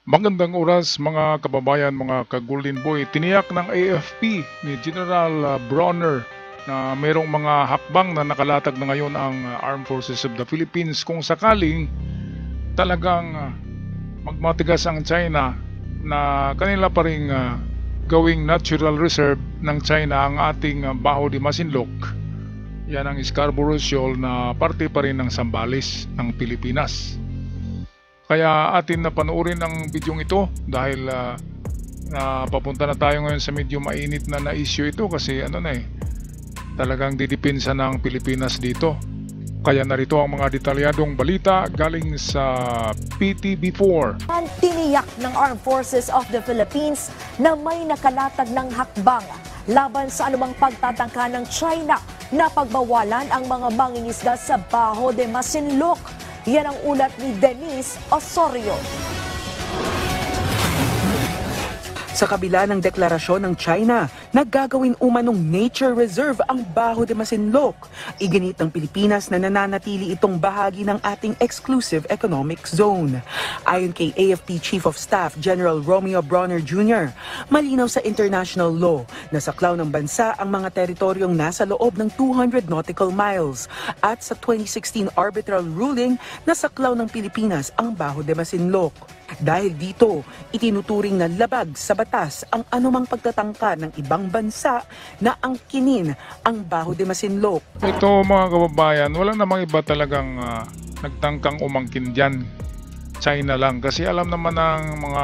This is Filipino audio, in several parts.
Magandang oras mga kababayan, mga ka-Golden Boy. Tiniyak ng AFP ni General Bronner na mayroong mga hakbang na nakalatag na ngayon ang Armed Forces of the Philippines kung sakaling talagang magmatigas ang China na kanila pa ring gawing natural reserve ng China ang ating Baho de Masinloc. Yan ang Scarborough Shoal na parte pa rin ng Zambales ng Pilipinas. Kaya atin na panoorin ang bidyong ito dahil papunta na tayo ngayon sa medyo mainit na issue ito kasi talagang didepensa ng Pilipinas dito. Kaya narito ang mga detalyadong balita galing sa PTB4. Tiniyak ng Armed Forces of the Philippines na may nakalatag ng hakbang laban sa anumang pagtatangka ng China na pagbawalan ang mga mangingisda sa Baho de Masinloc. Yan ang ulat ni Denise Osorio. Sa kabila ng deklarasyon ng China na gagawin umanong nature reserve ang Baho de Masinloc, iginit ng Pilipinas na nananatili itong bahagi ng ating exclusive economic zone. Ayon kay AFP Chief of Staff General Romeo Bronner Jr., malinaw sa international law na saklaw ng bansa ang mga teritoryong nasa loob ng 200 nautical miles at sa 2016 arbitral ruling na saklaw ng Pilipinas ang Baho de Masinloc. Dahil dito, itinuturing na labag sa batas ang anumang pagtatangka ng ibang bansa na angkinin ang Baho de Masinloc. Ito mga kababayan, wala namang iba talagang nagtangkang umangkin dyan. China lang kasi alam naman ng mga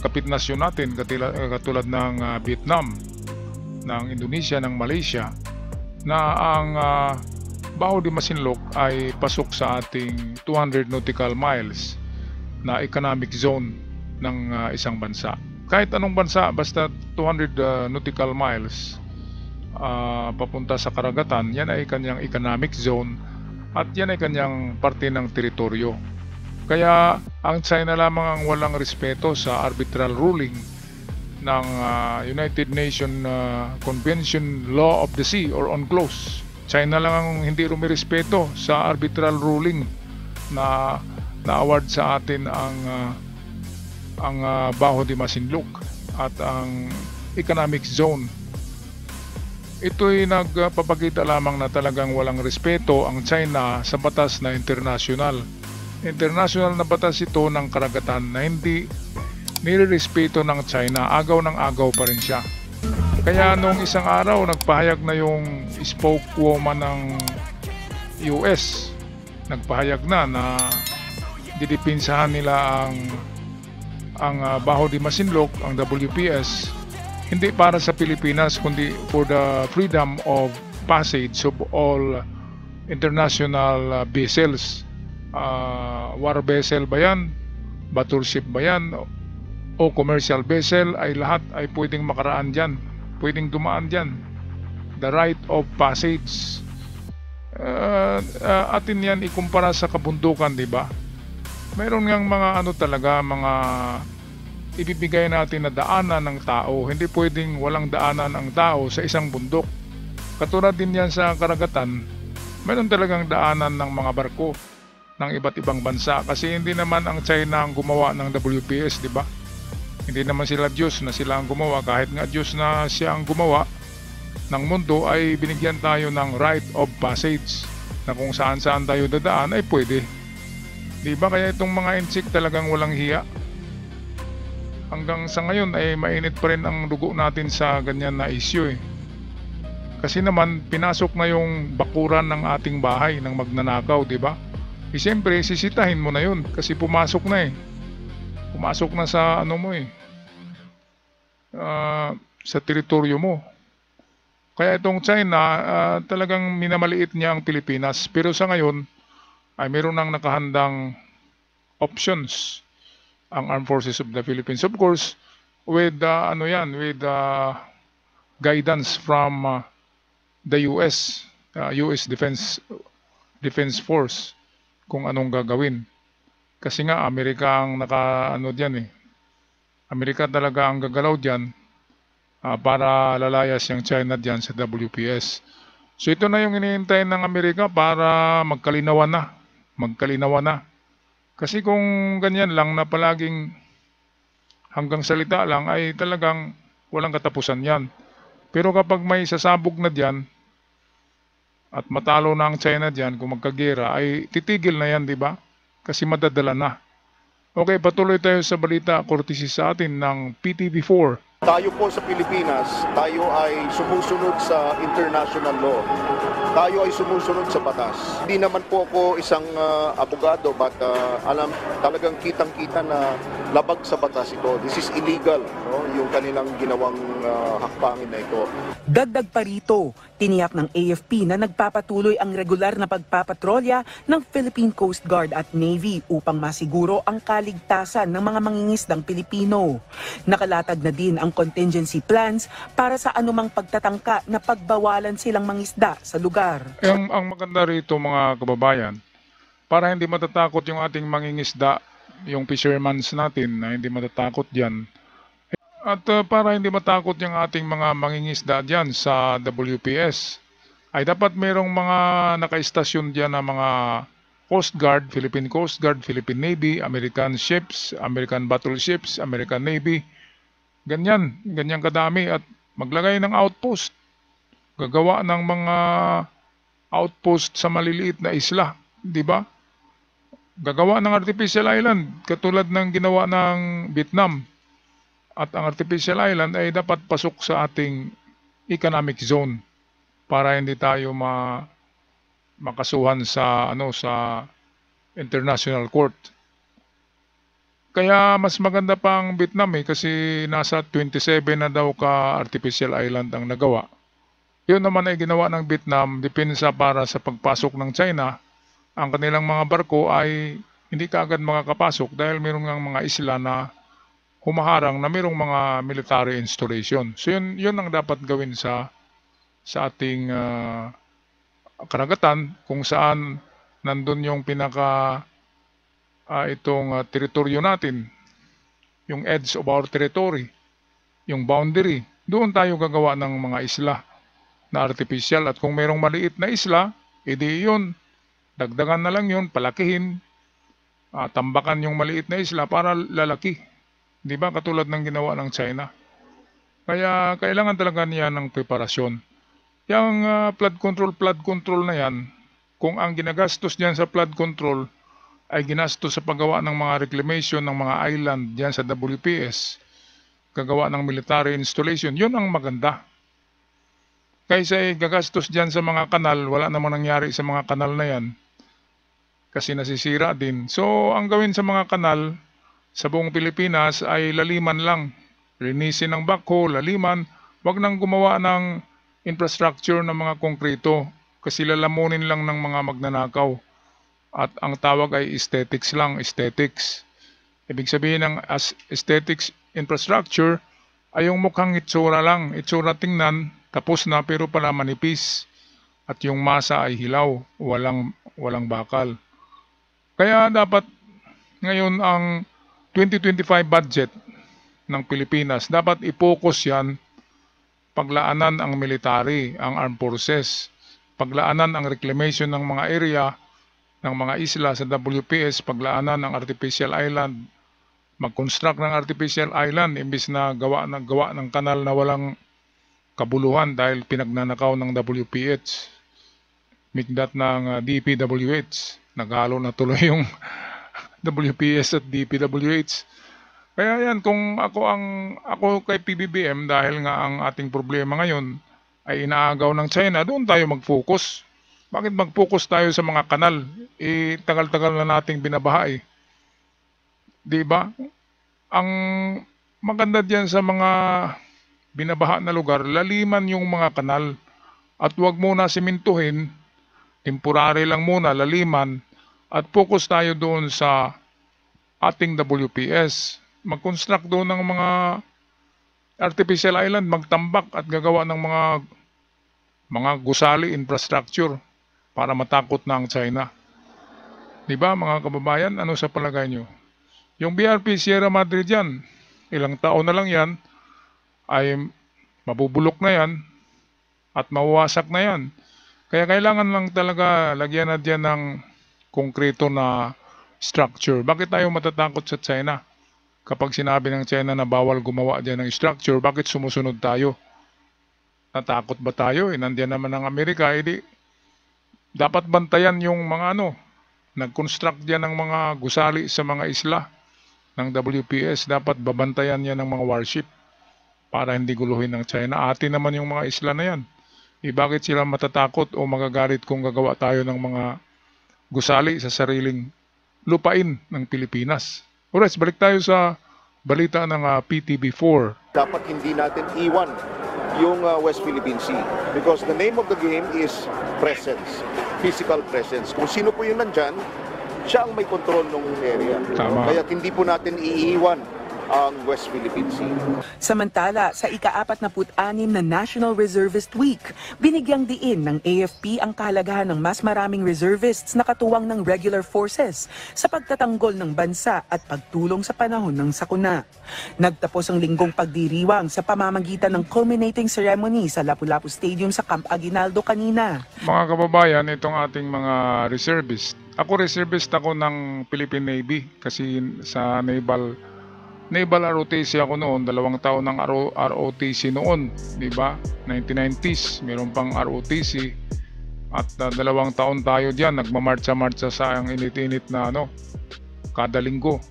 kapit nasyon natin katulad ng Vietnam, ng Indonesia, ng Malaysia na ang Baho de Masinloc ay pasok sa ating 200 nautical miles na economic zone ng isang bansa. Kahit anong bansa, basta 200 nautical miles papunta sa karagatan, yan ay kanyang economic zone at yan ay kanyang parte ng teritoryo. Kaya ang China lamang ang walang respeto sa arbitral ruling ng United Nations Convention Law of the Sea or UNCLOS. China lang ang hindi rumirespeto sa arbitral ruling na na-award sa atin ang Baho de Masinloc at ang economic zone. Ito'y nagpapakita lamang na talagang walang respeto ang China sa batas na international. International na batas ito ng karagatan na hindi nirerespeto ng China, agaw ng agaw pa rin siya. Kaya noong isang araw nagpahayag na yung spokeswoman ng US, nagpahayag na didipinsahan nila ang Baho de Masinloc, ang WPS, hindi para sa Pilipinas kundi for the freedom of passage of all international vessels. War vessel ba yan, battleship ba yan, o commercial vessel, ay lahat ay pwedeng makaraan dyan, pwedeng dumaan dyan. The right of passage. Atin yan ikumpara sa kabundukan, di ba? Mayroon ngang mga ibibigay natin na daanan ng tao. Hindi pwedeng walang daanan ang tao sa isang bundok. Katulad din yan sa karagatan, mayroon talagang daanan ng mga barko ng iba't ibang bansa. Kasi hindi naman ang China ang gumawa ng WPS, di ba? Hindi naman sila Diyos na sila ang gumawa. Kahit nga Diyos na siya ang gumawa ng mundo, ay binigyan tayo ng right of passage na kung saan-saan tayo dadaan ay pwede. Diba? Kaya itong mga insik talagang walang hiya. Hanggang sa ngayon ay mainit pa rin ang dugo natin sa ganyan na issue eh. Kasi naman pinasok na yung bakuran ng ating bahay ng magnanakaw, diba? Siyempre sisitahin mo na yun kasi pumasok na eh. Pumasok na sa sa teritoryo mo. Kaya itong China talagang minamaliit niya ang Pilipinas, pero sa ngayon ay meron nang nakahandang options ang Armed Forces of the Philippines. Of course, with guidance from the US Defense Force kung anong gagawin. Kasi nga Amerika ang diyan eh. Amerika talaga ang gagalaw diyan para lalayas yung China diyan sa WPS. So ito na yung hinihintay ng Amerika para magkalinawan na. Kasi kung ganyan lang na palaging hanggang salita lang ay talagang walang katapusan yan. Pero kapag may sasabog na diyan at matalo na ang China diyan kung magkagera ay titigil na yan, di ba? Kasi madadala na. Okay, patuloy tayo sa balita courtesy sa atin ng PTV4. Tayo po sa Pilipinas, tayo ay sumusunod sa international law. Tayo ay sumusunod sa batas. Hindi naman po ako isang abogado but talagang kitang-kita na labag sa batas ito. This is illegal, no? Yung kanilang ginawang hakbangin na ito. Dagdag pa rito, tiniyak ng AFP na nagpapatuloy ang regular na pagpapatrolya ng Philippine Coast Guard at Navy upang masiguro ang kaligtasan ng mga mangingisdang Pilipino. Nakalatag na din ang contingency plans para sa anumang pagtatangka na pagbawalan silang mangisda sa lugar. Ang maganda rito mga kababayan, para hindi matatakot yung ating mangingisda, yung fishermans natin na hindi matatakot dyan, at para hindi matakot yung ating mga mangingisda dyan sa WPS, ay dapat mayroong mga nakaistasyon dyan na mga Coast Guard, Philippine Coast Guard, Philippine Navy, American ships, American battleships, American Navy, ganyan kadami, at maglagay ng outpost. Gagawa ng mga outpost sa maliliit na isla, di ba? Gagawa ng artificial island katulad ng ginawa ng Vietnam. At ang artificial island ay dapat pasok sa ating economic zone para hindi tayo makasuhan sa sa international court. Kaya mas maganda pang Vietnam kasi nasa 27 na daw ka artificial island ang nagawa. Yun naman ay ginawa ng Vietnam, depensa para sa pagpasok ng China. Ang kanilang mga barko ay hindi kaagad makakapasok dahil mayroong mga isla na humaharang na mayroong mga military installation. So yun ang dapat gawin sa ating karagatan kung saan nandun yung teritoryo natin, yung edge of our territory, yung boundary. Doon tayo gagawa ng mga isla na artificial, at kung mayroong maliit na isla, edi yun, dagdagan na lang yun, palakihin, tambakan yung maliit na isla para lalaki. Di ba? Katulad ng ginawa ng China. Kaya kailangan talaga niya ng preparasyon. Yung flood control na yan, kung ang ginagastos diyan sa flood control ay ginastos sa paggawa ng mga reclamation ng mga island diyan sa WPS, gagawa ng military installation, yun ang maganda. Kaysa gagastos dyan sa mga kanal, wala namang nangyari sa mga kanal na yan. Kasi nasisira din. So, ang gawin sa mga kanal sa buong Pilipinas ay laliman lang. Linisin ng backhoe, laliman. Huwag nang gumawa ng infrastructure ng mga konkrito kasi lalamunin lang ng mga magnanakaw. At ang tawag ay aesthetics lang, aesthetics. Ibig sabihin ng aesthetics infrastructure ay yung mukhang itsura lang, itsura tingnan, tapos na pero pala manipis. At yung masa ay hilaw, walang bakal. Kaya dapat ngayon ang 2025 budget ng Pilipinas, dapat i-focus yan, paglaanan ang military, ang armed forces, paglaanan ang reclamation ng mga area, ng mga isla sa WPS, paglaanan ng artificial island, mag-construct ng artificial island imbis na gawa ng kanal na walang kabuluhan dahil pinagnanakaw ng WPH. Migdat ng DPWH. Naghalo na tuloy yung WPS at DPWH. Kaya yan, kung ako kay PBBM, dahil nga ang ating problema ngayon ay inaagaw ng China, doon tayo mag-focus. Bakit mag-focus tayo sa mga kanal? Tagal-tagal na nating binabaha . Di ba? Ang maganda diyan sa mga binabaha na lugar, laliman yung mga kanal at huwag muna simintuhin, temporary lang muna, laliman, at focus tayo doon sa ating WPS. Mag-construct doon ng mga artificial island, magtambak at gagawa ng mga gusali infrastructure para matakot na ang China. Di ba mga kababayan, ano sa palagay nyo? Yung BRP Sierra Madre dyan, ilang taon na lang yan, ay mabubulok na yan at mawawasak na yan. Kaya kailangan lang talaga lagyan na dyan ng konkreto na structure. Bakit tayo matatakot sa China? Kapag sinabi ng China na bawal gumawa dyan ng structure, bakit sumusunod tayo? Natakot ba tayo? Nandiyan naman ang Amerika, dapat bantayan yung mga nag-construct dyan ng mga gusali sa mga isla ng WPS. Dapat babantayan yan ng mga warship para hindi guluhin ng China. Atin naman yung mga isla na yan. Bakit sila matatakot o magagalit kung gagawa tayo ng mga gusali sa sariling lupain ng Pilipinas? Alright, balik tayo sa balita ng PTB4. Dapat hindi natin iwan yung West Philippine Sea because the name of the game is presence, physical presence. Kung sino po yung nandyan, siya ang may control ng area. Tama. Kaya hindi po natin iiwan ang West Philippine Sea. Samantala, sa ika-46 na National Reservist Week, binigyang diin ng AFP ang kahalagahan ng mas maraming reservists na katuwang ng regular forces sa pagtatanggol ng bansa at pagtulong sa panahon ng sakuna. Nagtapos ang linggong pagdiriwang sa pamamagitan ng culminating ceremony sa Lapu-Lapu Stadium sa Camp Aguinaldo kanina. Mga kababayan, itong ating mga reservist. Ako reservist ako ng Philippine Navy kasi sa Naval ROTC ako noon, 2 taon ng ROTC noon, di ba? 1990s, meron pang ROTC at 2 taon tayo diyan, nagmamarcha-marcha sa ang init-init na kada linggo.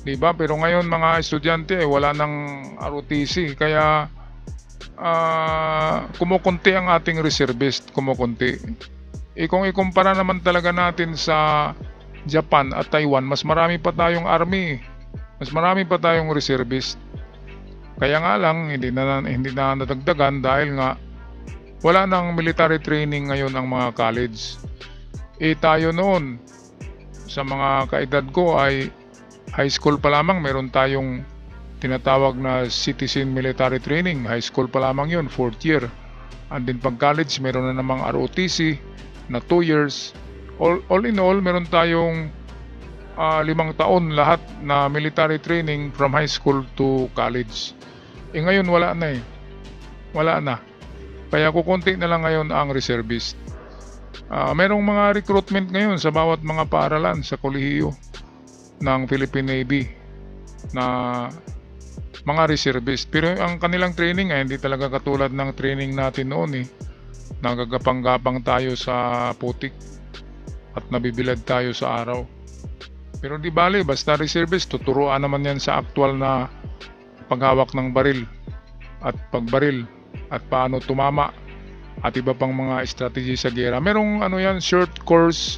Di ba? Pero ngayon mga estudyante wala nang ROTC kaya kumukunti ang ating reservist, kumukunti. Kung ikumpara naman talaga natin sa Japan at Taiwan, mas marami pa tayong army. Mas marami pa tayong reservist. Kaya nga lang hindi na nadagdagan dahil nga wala nang military training ngayon ang mga college. Tayo noon sa mga kaedad ko ay high school pa lamang meron tayong tinatawag na citizen military training. High school pa lamang yun, 4th year. And then pag college meron na namang ROTC na 2 years. All in all meron tayong 5 taon lahat na military training from high school to college. Ngayon wala na Wala na. Kaya kukunti na lang ngayon ang reservist. Merong mga recruitment ngayon sa bawat mga paaralan sa kolehiyo ng Philippine Navy na mga reservist. Pero ang kanilang training ay hindi talaga katulad ng training natin noon Nagagapang-gapang tayo sa putik at nabibilad tayo sa araw. Pero di bale, basta reservist, tuturuan naman yan sa aktual na paghawak ng baril at pagbaril at paano tumama at iba pang mga strategy sa gera. Merong short course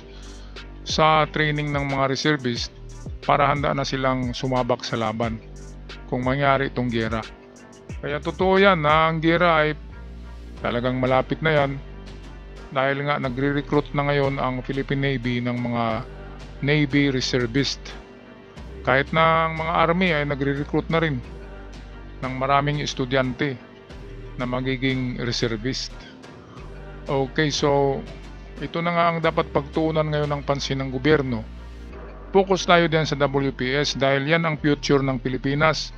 sa training ng mga reservist para handa na silang sumabak sa laban kung mangyari itong gera. Kaya totoo yan na ang gera ay talagang malapit na yan dahil nga nagre-recruit na ngayon ang Philippine Navy ng mga Navy reservist. Kahit na ang mga army ay nagre-recruit na rin ng maraming estudyante na magiging reservist. Okay, so ito na nga ang dapat pagtuunan ngayon ng pansin ng gobyerno. Focus tayo din sa WPS dahil yan ang future ng Pilipinas.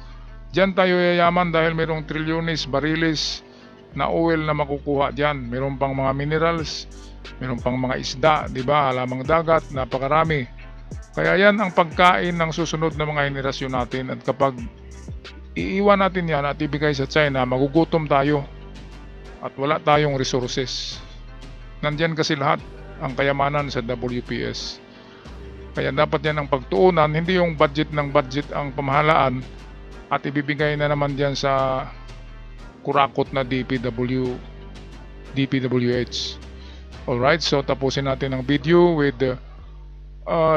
Diyan tayo yayaman dahil mayroong trilyones, bariles na oil na makukuha diyan. Mayroon pang mga minerals, mayroon pang mga isda, di ba? Halamang dagat, napakarami. Kaya yan ang pagkain ng susunod na mga henerasyon natin. At kapag iiwan natin yan at ibigay sa China, magugutom tayo at wala tayong resources. Nandyan kasi lahat ang kayamanan sa WPS. Kaya dapat yan ang pagtuunan, hindi yung budget ng budget ang pamahalaan at ibibigay na naman diyan sa kurakot na DPWH. Alright, so tapusin natin ang video with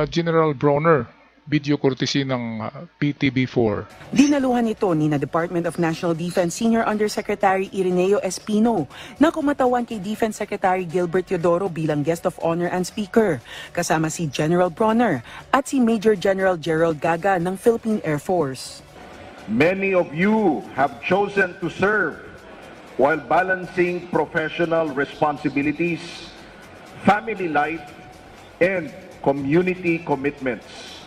General Bronner, video courtesy ng PTB4. Dinaluhan ito ni na Department of National Defense Senior Undersecretary Ireneo Espino na kumatawan kay Defense Secretary Gilbert Teodoro bilang guest of honor and speaker, kasama si General Bronner at si Major General Gerald Gaga ng Philippine Air Force. Many of you have chosen to serve while balancing professional responsibilities, family life, and community commitments.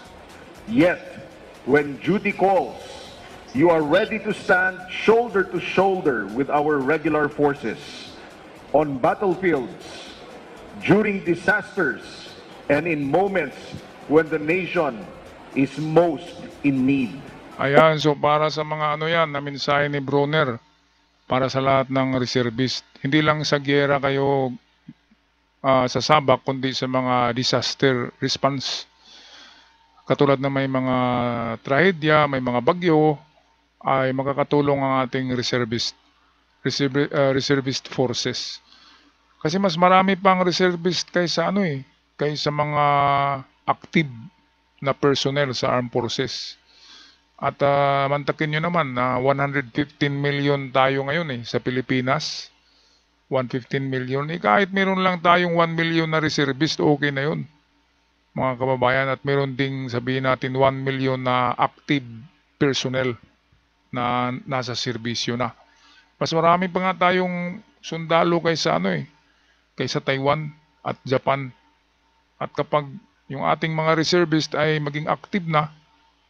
Yet, when duty calls, you are ready to stand shoulder to shoulder with our regular forces on battlefields, during disasters, and in moments when the nation is most in need. Ayan, so para sa mga ano yan, na mensahe ni Brunner, para sa lahat ng reservist. Hindi lang sa giyera kayo sasabak, kundi sa mga disaster response. Katulad na may mga trahedya, may mga bagyo, ay makakatulong ang ating reservist forces. Kasi mas marami pang reservist kaysa kaysa mga active na personnel sa armed forces. At mantakin nyo naman na 115 million tayo ngayon sa Pilipinas. 115 million. Kahit meron lang tayong 1 million na reservist, okay na yun, mga kababayan. At meron ding sabihin natin 1 million na active personnel na nasa serbisyo na. Mas marami pa nga tayong sundalo kaysa kaysa Taiwan at Japan. At kapag yung ating mga reservist ay maging active na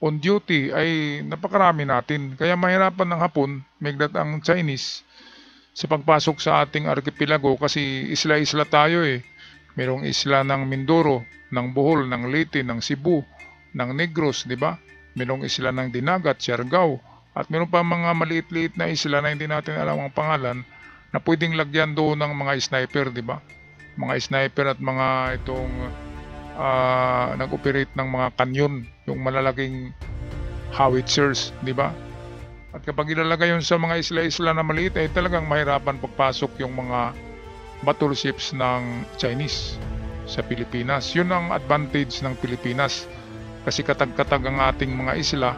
on duty, ay napakarami natin. Kaya mahirapan ng Hapon, migdat ang Chinese, sa pagpasok sa ating arkipelago kasi isla-isla tayo Merong isla ng Mindoro, ng Bohol, ng Leyte, ng Cebu, ng Negros, di ba? Merong isla ng Dinagat, Siargao, at meron pa mga maliit-liit na isla na hindi natin alam ang pangalan na pwedeng lagyan doon ng mga sniper, di ba? Mga sniper at mga itong nag-operate ng mga kanyon, yung malalaking howitzers, di ba? At kapag ilalagay yun sa mga isla-isla na maliit, ay talagang mahirapan pagpasok yung mga battleships ng Chinese sa Pilipinas. Yun ang advantage ng Pilipinas. Kasi katag-katag ang ating mga isla,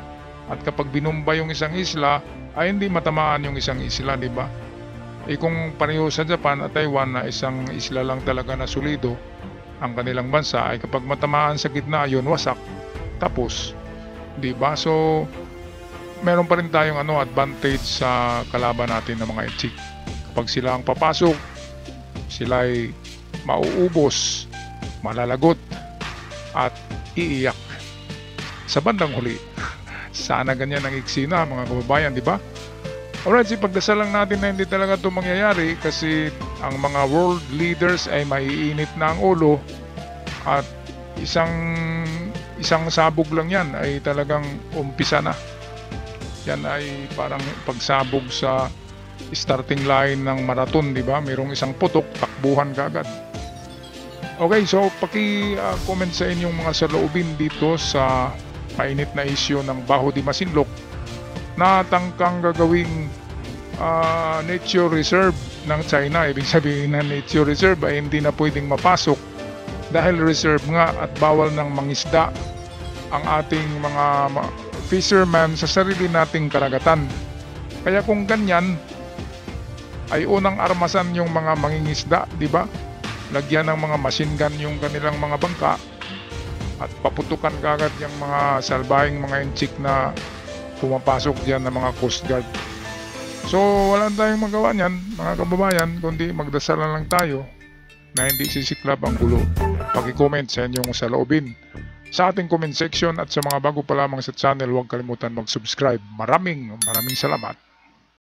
at kapag binumba yung isang isla, ay hindi matamaan yung isang isla, di ba? Kung pareho sa Japan at Taiwan na isang isla lang talaga na solido ang kanilang bansa, ay kapag matamaan sa gitna, yun wasak. Tapos, di ba? So, meron pa rin tayong advantage sa kalaban natin ng mga Inchik. Kapag sila ang papasok, sila ay mauubos, malalagot, at iiyak. Sa bandang huli, sana ganyan ang eksena, mga kababayan, di ba? Alright, pagdasal lang natin na hindi talaga ito mangyayari kasi ang mga world leaders ay maiinit na ang ulo at isang sabog lang yan ay talagang umpisa na. Yan ay parang pagsabog sa starting line ng marathon, di ba? Mayroong isang putok, takbuhan ka agad. Okay, so paki-comment sa inyong mga saloobin dito sa mainit na issue ng Baho de Masinloc na tangkang gagawing nature reserve ng China. Ibig sabihin na nature reserve ay hindi na pwedeng mapasok dahil reserve nga at bawal ng mangisda ang ating mga fishermen sa sarili nating karagatan. Kaya kung ganyan, ay unang armasan yung mga mangingisda, di ba? Lagyan ng mga machine gun yung kanilang mga bangka at paputukan kagad yung mga salbahing mga Inchik na pumapasok diyan ng mga Coast Guard. So wala tayong magawa niyan, mga kababayan, kundi magdasal lang tayo na hindi sisiklab ang gulo. Paki-comment sa inyong saloobin sa ating comment section, at sa mga bago pa lamang sa channel, huwag kalimutan mag-subscribe. Maraming salamat.